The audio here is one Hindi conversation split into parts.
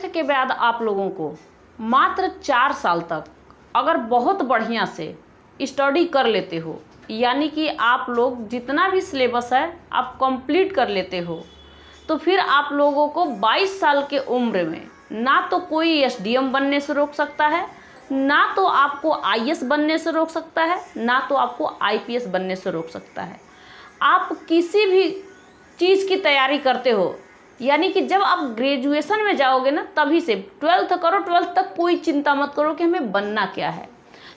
ट्वेल्थ के बाद आप लोगों को मात्र 4 साल तक अगर बहुत बढ़िया से स्टडी कर लेते हो, यानी कि आप लोग जितना भी सिलेबस है आप कंप्लीट कर लेते हो, तो फिर आप लोगों को 22 साल के उम्र में ना तो कोई एसडीएम बनने से रोक सकता है, ना तो आपको आईएएस बनने से रोक सकता है, ना तो आपको आईपीएस बनने से रोक सकता है। आप किसी भी चीज़ की तैयारी करते हो, यानी कि जब आप ग्रेजुएशन में जाओगे ना, तभी से 12th करो, 12th तक कोई चिंता मत करो कि हमें बनना क्या है।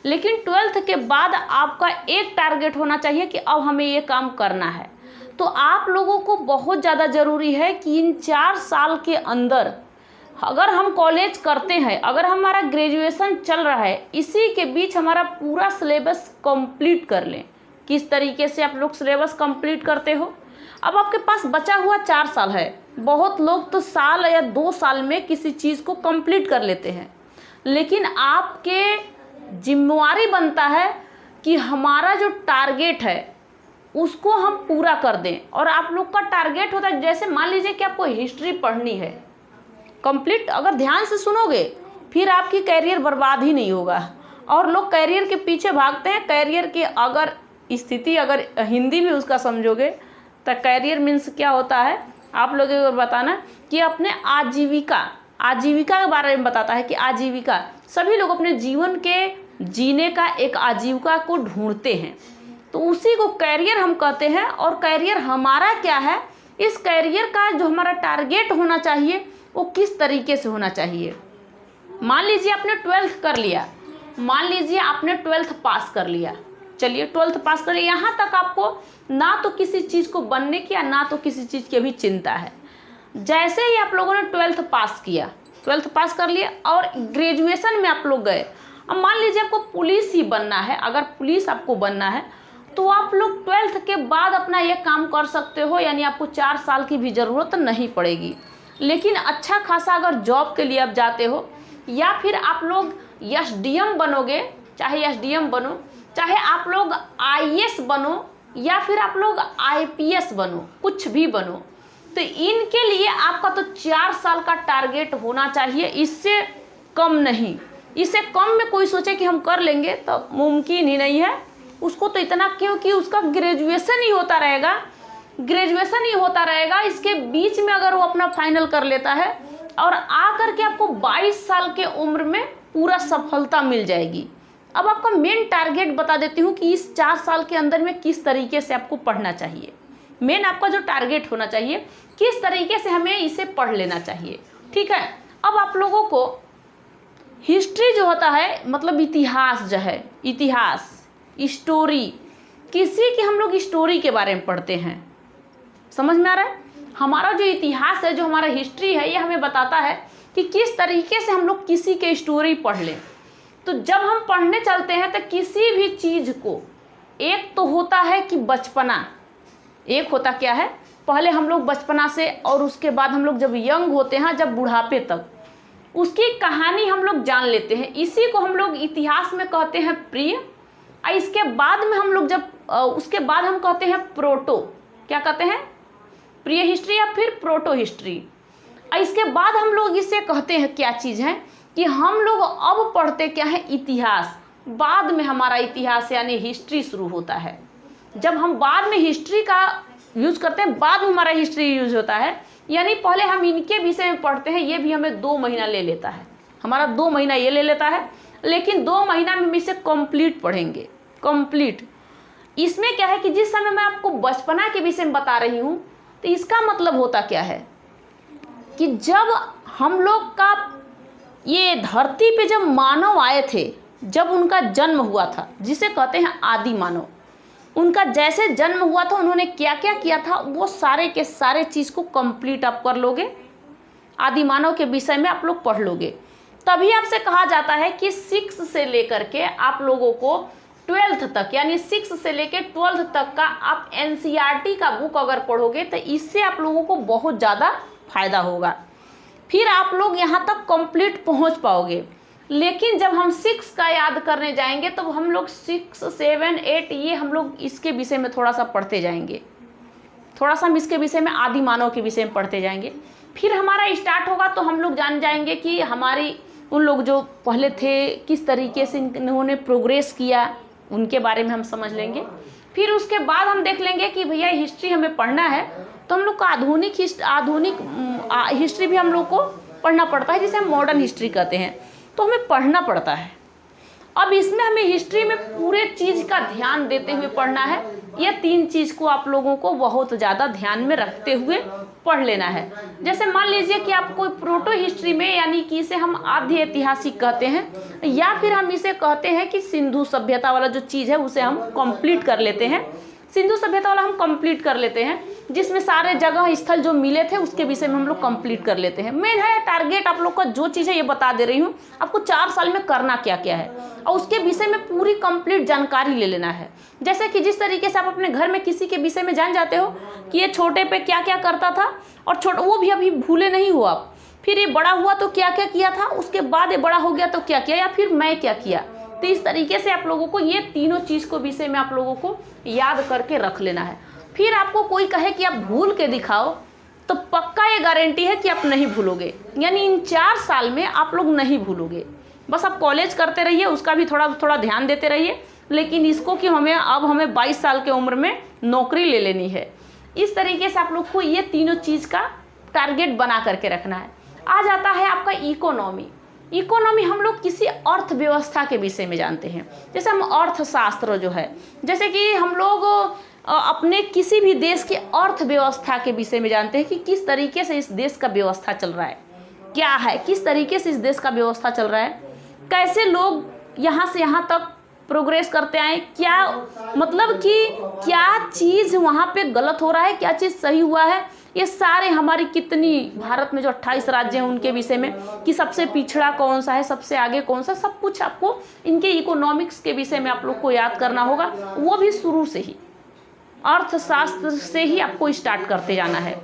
लेकिन 12th के बाद आपका एक टारगेट होना चाहिए कि अब हमें ये काम करना है। तो आप लोगों को बहुत ज़्यादा ज़रूरी है कि इन 4 साल के अंदर अगर हम कॉलेज करते हैं, अगर हमारा ग्रेजुएशन चल रहा है, इसी के बीच हमारा पूरा सिलेबस कंप्लीट कर लें। किस तरीके से आप लोग सिलेबस कंप्लीट करते हो? अब आपके पास बचा हुआ 4 साल है। बहुत लोग तो साल या 2 साल में किसी चीज़ को कंप्लीट कर लेते हैं, लेकिन आपके जिम्मेवारी बनता है कि हमारा जो टारगेट है उसको हम पूरा कर दें। और आप लोग का टारगेट होता है, जैसे मान लीजिए कि आपको हिस्ट्री पढ़नी है कंप्लीट, अगर ध्यान से सुनोगे फिर आपकी कैरियर बर्बाद ही नहीं होगा। और लोग कैरियर के पीछे भागते हैं। कैरियर की अगर स्थिति, अगर हिंदी भी उसका समझोगे तो कैरियर मीन्स क्या होता है, आप लोगों को बताना कि अपने आजीविका के बारे में बताता है कि आजीविका, सभी लोग अपने जीवन के जीने का एक आजीविका को ढूंढते हैं, तो उसी को कैरियर हम कहते हैं। और कैरियर हमारा क्या है, इस कैरियर का जो हमारा टारगेट होना चाहिए वो किस तरीके से होना चाहिए। मान लीजिए आपने 12th कर लिया, मान लीजिए आपने 12th पास कर लिया, चलिए 12th पास कर लिया, यहाँ तक आपको ना तो किसी चीज़ को बनने की ना तो किसी चीज़ की भी चिंता है। जैसे ही आप लोगों ने 12th पास किया, 12th पास कर लिया और ग्रेजुएशन में आप लोग गए, अब मान लीजिए आपको पुलिस ही बनना है, अगर पुलिस आपको बनना है तो आप लोग 12th के बाद अपना ये काम कर सकते हो, यानी आपको 4 साल की भी ज़रूरत नहीं पड़ेगी। लेकिन अच्छा खासा अगर जॉब के लिए आप जाते हो, या फिर आप लोग एसडीएम बनोगे, चाहे एसडीएम बनो, चाहे आप लोग आईएएस बनो, या फिर आप लोग आईपीएस बनो, कुछ भी बनो, तो इनके लिए आपका तो 4 साल का टारगेट होना चाहिए, इससे कम नहीं। इससे कम में कोई सोचे कि हम कर लेंगे तो मुमकिन ही नहीं है। उसको तो इतना, क्योंकि उसका ग्रेजुएशन ही होता रहेगा, इसके बीच में अगर वो अपना फाइनल कर लेता है और आकर के आपको 22 साल के उम्र में पूरा सफलता मिल जाएगी। अब आपका मेन टारगेट बता देती हूँ कि इस 4 साल के अंदर में किस तरीके से आपको पढ़ना चाहिए। मेन आपका जो टारगेट होना चाहिए, किस तरीके से हमें इसे पढ़ लेना चाहिए, ठीक है। अब आप लोगों को हिस्ट्री जो होता है, मतलब इतिहास जो है, इतिहास, स्टोरी, किसी की हम लोग स्टोरी के बारे में पढ़ते हैं, समझ में आ रहा है। हमारा जो इतिहास है, जो हमारा हिस्ट्री है, ये हमें बताता है कि किस तरीके से हम लोग किसी के स्टोरी पढ़ लें। तो जब हम पढ़ने चलते हैं तो किसी भी चीज़ को, एक तो होता है कि बचपना, एक होता क्या है, पहले हम लोग बचपना से, और उसके बाद हम लोग जब यंग होते हैं, जब बुढ़ापे तक उसकी कहानी हम लोग जान लेते हैं। इसी को हम लोग इतिहास में कहते हैं प्रिय। और इसके बाद में हम लोग जब उसके बाद हम कहते हैं प्रोटो, क्या कहते हैं, प्रिय हिस्ट्री या फिर प्रोटो हिस्ट्री। और इसके बाद हम लोग इसे कहते हैं क्या चीज़ है कि हम लोग अब पढ़ते क्या है, इतिहास। बाद में हमारा इतिहास यानी हिस्ट्री शुरू होता है। जब हम बाद में हिस्ट्री का यूज़ करते हैं, बाद में हमारा हिस्ट्री यूज़ होता है, यानी पहले हम इनके विषय में पढ़ते हैं, ये भी हमें 2 महीना ले लेता है, हमारा 2 महीना ये ले लेता है, लेकिन 2 महीना में हम इसे कंप्लीट पढ़ेंगे, कंप्लीट। इसमें क्या है कि जिस समय मैं आपको बचपना के विषय में बता रही हूँ, तो इसका मतलब होता क्या है कि जब हम लोग का ये धरती पे जब मानव आए थे, जब उनका जन्म हुआ था, जिसे कहते हैं आदि मानव, उनका जैसे जन्म हुआ था, उन्होंने क्या क्या किया था, वो सारे के सारे चीज़ को कंप्लीट आप कर लोगे, आदि मानव के विषय में आप लोग पढ़ लोगे। तभी आपसे कहा जाता है कि 6 से लेकर के आप लोगों को 12th तक, यानी 6 से लेकर 12th तक का आप एनसीईआरटी का बुक अगर पढ़ोगे तो इससे आप लोगों को बहुत ज़्यादा फायदा होगा, फिर आप लोग यहाँ तक कंप्लीट पहुँच पाओगे। लेकिन जब हम 6 का याद करने जाएंगे तो हम लोग 6, 7, 8 ये हम लोग इसके विषय में थोड़ा सा पढ़ते जाएंगे, थोड़ा सा हम इसके विषय में आदि मानव के विषय में पढ़ते जाएंगे। फिर हमारा स्टार्ट होगा तो हम लोग जान जाएंगे कि हमारी उन लोग जो पहले थे किस तरीके से इन्होंने प्रोग्रेस किया, उनके बारे में हम समझ लेंगे। फिर उसके बाद हम देख लेंगे कि भैया हिस्ट्री हमें पढ़ना है तो हम लोग को आधुनिक हिस्ट्री भी हम लोग को पढ़ना पड़ता है, जिसे हम मॉडर्न हिस्ट्री कहते हैं, तो हमें पढ़ना पड़ता है। अब इसमें हमें हिस्ट्री में पूरे चीज़ का ध्यान देते हुए पढ़ना है। ये 3 चीज़ को आप लोगों को बहुत ज़्यादा ध्यान में रखते हुए पढ़ लेना है। जैसे मान लीजिए कि आपको प्रोटो हिस्ट्री में, यानी कि इसे हम आद्य ऐतिहासिक कहते हैं, या फिर हम इसे कहते हैं कि सिंधु सभ्यता वाला जो चीज़ है उसे हम कंप्लीट कर लेते हैं। सिंधु सभ्यता वाला हम कंप्लीट कर लेते हैं, जिसमें सारे जगह स्थल जो मिले थे उसके विषय में हम लोग कंप्लीट कर लेते हैं। मेन है टारगेट आप लोग का जो चीज़ है ये बता दे रही हूँ, आपको 4 साल में करना क्या क्या है और उसके विषय में पूरी कंप्लीट जानकारी ले लेना है। जैसे कि जिस तरीके से आप अपने घर में किसी के विषय में जान जाते हो कि ये छोटे पे क्या क्या करता था और वो भी अभी भूले नहीं हो आप, फिर ये बड़ा हुआ तो क्या क्या किया था, उसके बाद ये बड़ा हो गया तो क्या किया, या फिर मैं क्या किया। तो इस तरीके से आप लोगों को ये तीनों चीज़ को विषय में आप लोगों को याद करके रख लेना है। फिर आपको कोई कहे कि आप भूल के दिखाओ तो पक्का ये गारंटी है कि आप नहीं भूलोगे, यानी इन 4 साल में आप लोग नहीं भूलोगे। बस आप कॉलेज करते रहिए, उसका भी थोड़ा थोड़ा ध्यान देते रहिए, लेकिन इसको कि हमें 22 साल की उम्र में नौकरी ले लेनी है। इस तरीके से आप लोग को ये तीनों चीज़ का टारगेट बना करके रखना है। आ जाता है आपका इकोनॉमी। इकोनॉमी हम लोग किसी अर्थव्यवस्था के विषय में जानते हैं। जैसे हम अर्थशास्त्र जो है, जैसे कि हम लोग अपने किसी भी देश की अर्थव्यवस्था के विषय में जानते हैं कि किस तरीके से इस देश का व्यवस्था चल रहा है, क्या है, किस तरीके से इस देश का व्यवस्था चल रहा है, कैसे लोग यहाँ से यहाँ तक प्रोग्रेस करते आए, क्या मतलब कि क्या चीज़ वहाँ पे गलत हो रहा है, क्या चीज़ सही हुआ है। ये सारे हमारी कितनी भारत में जो 28 राज्य हैं उनके विषय में कि सबसे पिछड़ा कौन सा है, सबसे आगे कौन सा, सब कुछ आपको इनके इकोनॉमिक्स के विषय में आप लोग को याद करना होगा। वो भी शुरू से ही अर्थशास्त्र से ही आपको स्टार्ट करते जाना है।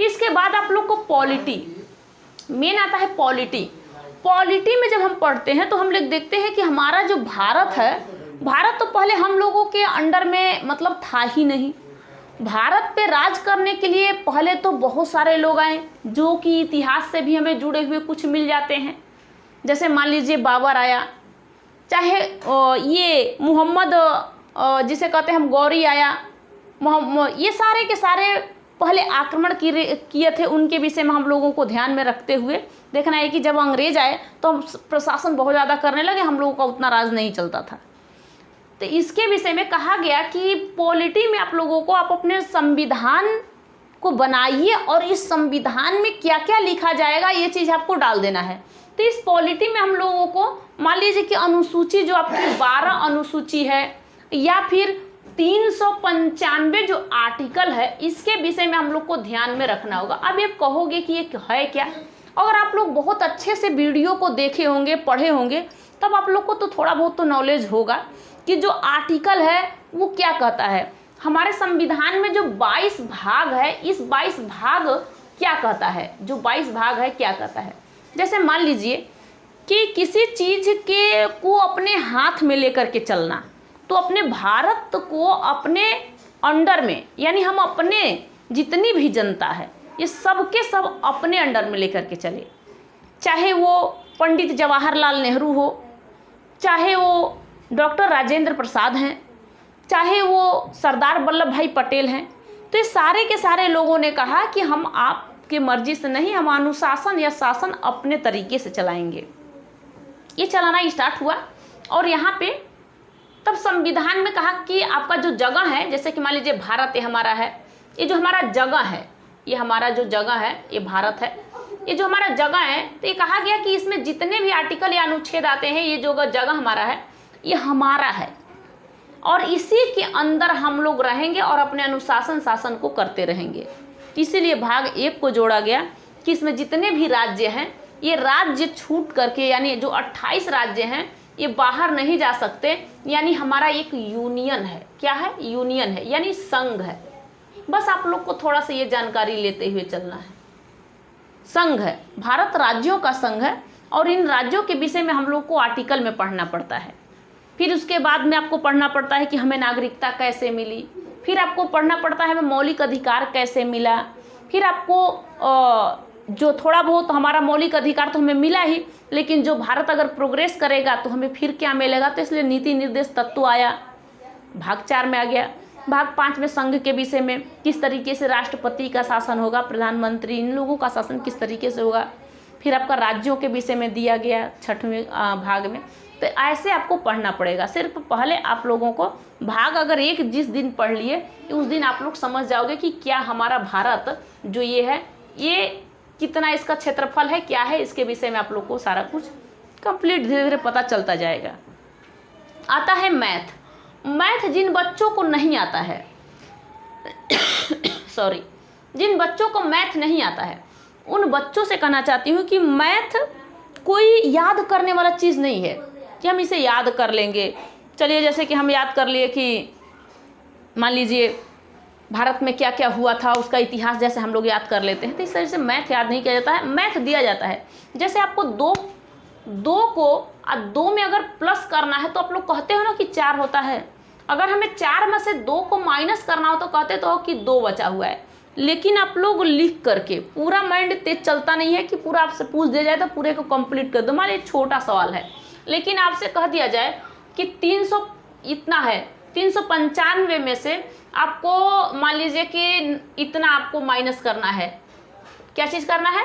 इसके बाद आप लोग को पॉलिटी, मेन आता है पॉलिटी। पॉलिटी में जब हम पढ़ते हैं तो हम लोग देखते हैं कि हमारा जो भारत है, भारत तो पहले हम लोगों के अंडर में मतलब था ही नहीं। भारत पे राज करने के लिए पहले तो बहुत सारे लोग आए जो कि इतिहास से भी हमें जुड़े हुए कुछ मिल जाते हैं। जैसे मान लीजिए बाबर आया, चाहे ये मोहम्मद जिसे कहते हैं हम गौरी आया, ये सारे के सारे पहले आक्रमण किए थे, उनके विषय में हम लोगों को ध्यान में रखते हुए देखना है कि जब अंग्रेज आए तो प्रशासन बहुत ज़्यादा करने लगे, हम लोगों का उतना राज नहीं चलता था। तो इसके विषय में कहा गया कि पॉलिटी में आप लोगों को आप अपने संविधान को बनाइए और इस संविधान में क्या क्या लिखा जाएगा ये चीज़ आपको डाल देना है। तो इस पॉलिटी में हम लोगों को मान लीजिए कि अनुसूची जो आपकी 12 अनुसूची है या फिर 395 जो आर्टिकल है, इसके विषय में हम लोग को ध्यान में रखना होगा। अब ये कहोगे कि ये है क्या, अगर आप लोग बहुत अच्छे से वीडियो को देखे होंगे, पढ़े होंगे, तब आप लोग को तो थोड़ा बहुत तो नॉलेज होगा कि जो आर्टिकल है वो क्या कहता है। हमारे संविधान में जो 22 भाग है, इस 22 भाग क्या कहता है, जो 22 भाग है क्या कहता है। जैसे मान लीजिए कि किसी चीज़ को अपने हाथ में लेकर के चलना, तो अपने भारत को अपने अंडर में, यानी हम अपने जितनी भी जनता है ये सब के सब अपने अंडर में लेकर के चले। चाहे वो पंडित जवाहरलाल नेहरू हो, चाहे वो डॉक्टर राजेंद्र प्रसाद हैं, चाहे वो सरदार वल्लभ भाई पटेल हैं, तो ये सारे के सारे लोगों ने कहा कि हम आपके मर्जी से नहीं, हम अनुशासन या शासन अपने तरीके से चलाएंगे। ये चलाना स्टार्ट हुआ और यहाँ पे तब संविधान में कहा कि आपका जो जगह है, जैसे कि मान लीजिए भारत ये हमारा है, ये जो हमारा जगह है, ये हमारा जो जगह है ये भारत है, ये जो हमारा जगह है, तो ये कहा गया कि इसमें जितने भी आर्टिकल या अनुच्छेद आते हैं, ये जो जगह हमारा है ये हमारा है और इसी के अंदर हम लोग रहेंगे और अपने अनुशासन शासन को करते रहेंगे। इसीलिए भाग 1 को जोड़ा गया कि इसमें जितने भी राज्य हैं ये राज्य छूट करके, यानी जो 28 राज्य हैं ये बाहर नहीं जा सकते, यानी हमारा एक यूनियन है। क्या है? यूनियन है, यानी संघ है। बस आप लोग को थोड़ा सा ये जानकारी लेते हुए चलना है। संघ है, भारत राज्यों का संघ है और इन राज्यों के विषय में हम लोग को आर्टिकल में पढ़ना पड़ता है। फिर उसके बाद में आपको पढ़ना पड़ता है कि हमें नागरिकता कैसे मिली, फिर आपको पढ़ना पड़ता है हमें मौलिक अधिकार कैसे मिला, फिर आपको जो थोड़ा बहुत हमारा मौलिक अधिकार तो हमें मिला ही, लेकिन जो भारत अगर प्रोग्रेस करेगा तो हमें फिर क्या मिलेगा। तो इसलिए नीति निर्देश तत्व आया, भाग 4 में आ गया। भाग 5 में संघ के विषय में किस तरीके से राष्ट्रपति का शासन होगा, प्रधानमंत्री, इन लोगों का शासन किस तरीके से होगा। फिर आपका राज्यों के विषय में दिया गया 6वें भाग में। तो ऐसे आपको पढ़ना पड़ेगा। सिर्फ पहले आप लोगों को भाग अगर एक जिस दिन पढ़ लिए उस दिन आप लोग समझ जाओगे कि क्या हमारा भारत जो ये है, ये कितना इसका क्षेत्रफल है, क्या है, इसके विषय में आप लोग को सारा कुछ कंप्लीट धीरे धीरे पता चलता जाएगा। आता है मैथ। मैथ जिन बच्चों को नहीं आता है सॉरी, जिन बच्चों को मैथ नहीं आता है उन बच्चों से कहना चाहती हूँ कि मैथ कोई याद करने वाला चीज़ नहीं है कि हम इसे याद कर लेंगे। चलिए जैसे कि हम याद कर लिए कि मान लीजिए भारत में क्या क्या हुआ था, उसका इतिहास जैसे हम लोग याद कर लेते हैं, तो इस तरह से मैथ याद नहीं किया जाता है। मैथ दिया जाता है जैसे आपको दो को 2 में अगर प्लस करना है तो आप लोग कहते हो ना कि 4 होता है। अगर हमें 4 में से 2 को माइनस करना हो तो कहते तो हो कि 2 बचा हुआ है। लेकिन आप लोग लिख करके, पूरा माइंड तेज चलता नहीं है कि पूरा आपसे पूछ दिया जाए तो पूरे को कंप्लीट कर दो। मान लीजिए छोटा सवाल है, लेकिन आपसे कह दिया जाए कि 300 इतना है, 395 में से आपको मान लीजिए कि इतना आपको माइनस करना है। क्या चीज़ करना है?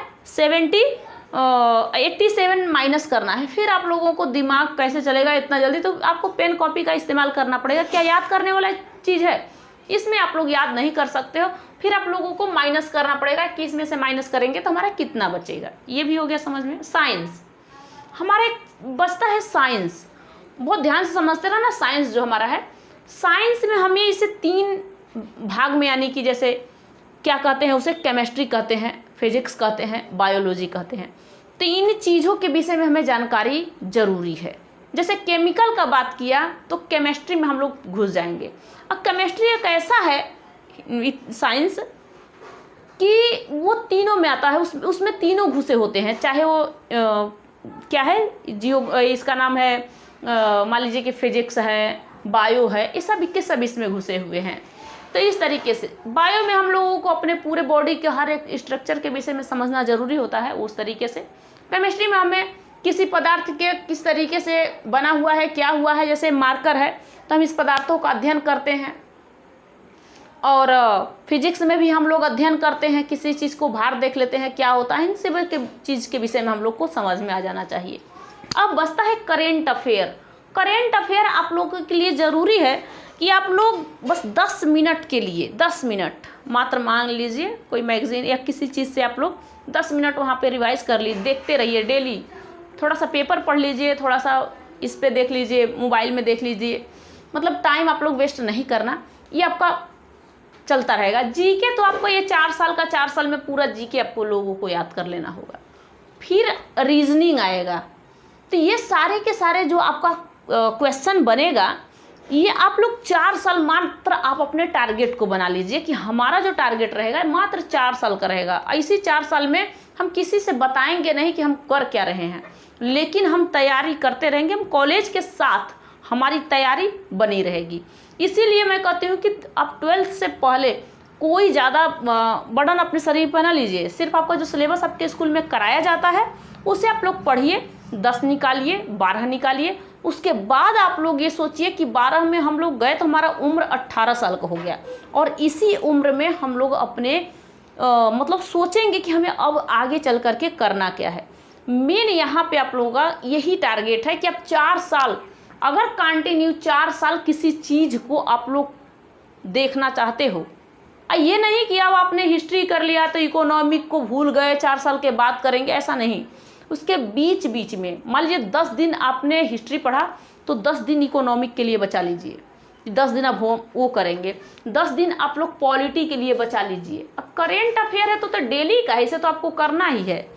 87 माइनस करना है। फिर आप लोगों को दिमाग कैसे चलेगा इतना जल्दी, तो आपको पेन कॉपी का इस्तेमाल करना पड़ेगा। क्या याद करने वाला चीज़ है, इसमें आप लोग याद नहीं कर सकते हो। फिर आप लोगों को माइनस करना पड़ेगा कि इसमें से माइनस करेंगे तो हमारा कितना बचेगा। ये भी हो गया समझ में। साइंस हमारे बचता है साइंस, बहुत ध्यान से समझते रहना। साइंस जो हमारा है, साइंस में हमें इसे 3 भाग में, यानी कि जैसे क्या कहते हैं उसे, केमिस्ट्री कहते हैं, फिजिक्स कहते हैं, बायोलॉजी कहते हैं। तो इन चीज़ों के विषय में हमें जानकारी जरूरी है। जैसे केमिकल का बात किया तो केमिस्ट्री में हम लोग घुस जाएंगे। और केमिस्ट्री एक ऐसा है साइंस कि वो तीनों में आता है, उसमें तीनों घुसे होते हैं। चाहे वो क्या है, इसका नाम है मान लीजिए कि फिजिक्स है, बायो है, ये सब के सब इसमें घुसे हुए हैं। तो इस तरीके से बायो में हम लोगों को अपने पूरे बॉडी के हर एक स्ट्रक्चर के विषय में समझना जरूरी होता है। उस तरीके से केमिस्ट्री में हमें किसी पदार्थ के किस तरीके से बना हुआ है, क्या हुआ है, जैसे मार्कर है तो हम इस पदार्थों का अध्ययन करते हैं। और फिजिक्स में भी हम लोग अध्ययन करते हैं, किसी चीज़ को बाहर देख लेते हैं क्या होता है। इन सब के चीज़ के विषय में हम लोग को समझ में आ जाना चाहिए। अब बचता है करेंट अफेयर। करेंट अफेयर आप लोगों के लिए ज़रूरी है कि आप लोग बस 10 मिनट के लिए, 10 मिनट मात्र, मान लीजिए कोई मैगजीन या किसी चीज़ से आप लोग 10 मिनट वहाँ पे रिवाइज कर लीजिए, देखते रहिए डेली। थोड़ा सा पेपर पढ़ लीजिए, थोड़ा सा इस पे देख लीजिए, मोबाइल में देख लीजिए। मतलब टाइम आप लोग वेस्ट नहीं करना, ये आपका चलता रहेगा। जीके तो आपको ये 4 साल का, 4 साल में पूरा जीके आपको लोगों को याद कर लेना होगा। फिर रीजनिंग आएगा। तो ये सारे के सारे जो आपका क्वेश्चन बनेगा, ये आप लोग 4 साल मात्र आप अपने टारगेट को बना लीजिए कि हमारा जो टारगेट रहेगा मात्र 4 साल का रहेगा। इसी 4 साल में हम किसी से बताएंगे नहीं कि हम कर क्या रहे हैं, लेकिन हम तैयारी करते रहेंगे। हम कॉलेज के साथ हमारी तैयारी बनी रहेगी। इसीलिए मैं कहती हूँ कि आप 12th से पहले कोई ज़्यादा बर्डन अपने शरीर पर ना लीजिए। सिर्फ आपका जो सिलेबस आपके स्कूल में कराया जाता है उसे आप लोग पढ़िए, 10 निकालिए, 12 निकालिए। उसके बाद आप लोग ये सोचिए कि 12 में हम लोग गए तो हमारा उम्र 18 साल का हो गया, और इसी उम्र में हम लोग अपने मतलब सोचेंगे कि हमें अब आगे चल करके करना क्या है। मेन यहाँ पे आप लोगों का यही टारगेट है कि आप 4 साल अगर कंटिन्यू 4 साल किसी चीज़ को आप लोग देखना चाहते हो। ये नहीं कि अब आपने हिस्ट्री कर लिया तो इकोनॉमिक को भूल गए, 4 साल के बाद करेंगे, ऐसा नहीं। उसके बीच बीच में मान लीजिए 10 दिन आपने हिस्ट्री पढ़ा तो 10 दिन इकोनॉमिक के लिए बचा लीजिए, 10 दिन आप वो करेंगे, 10 दिन आप लोग पॉलिटी के लिए बचा लीजिए। अब करेंट अफेयर है तो डेली का, इसे तो आपको करना ही है।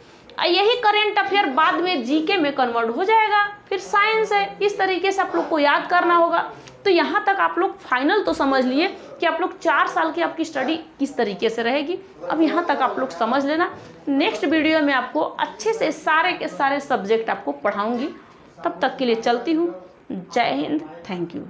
यही करेंट अफेयर बाद में जीके में कन्वर्ट हो जाएगा। फिर साइंस है, इस तरीके से आप लोग को याद करना होगा। तो यहाँ तक आप लोग फाइनल तो समझ लिए कि आप लोग 4 साल की आपकी स्टडी किस तरीके से रहेगी। अब यहाँ तक आप लोग समझ लेना। नेक्स्ट वीडियो में आपको अच्छे से सारे के सारे सब्जेक्ट आपको पढ़ाऊँगी। तब तक के लिए चलती हूँ। जय हिंद, थैंक यू।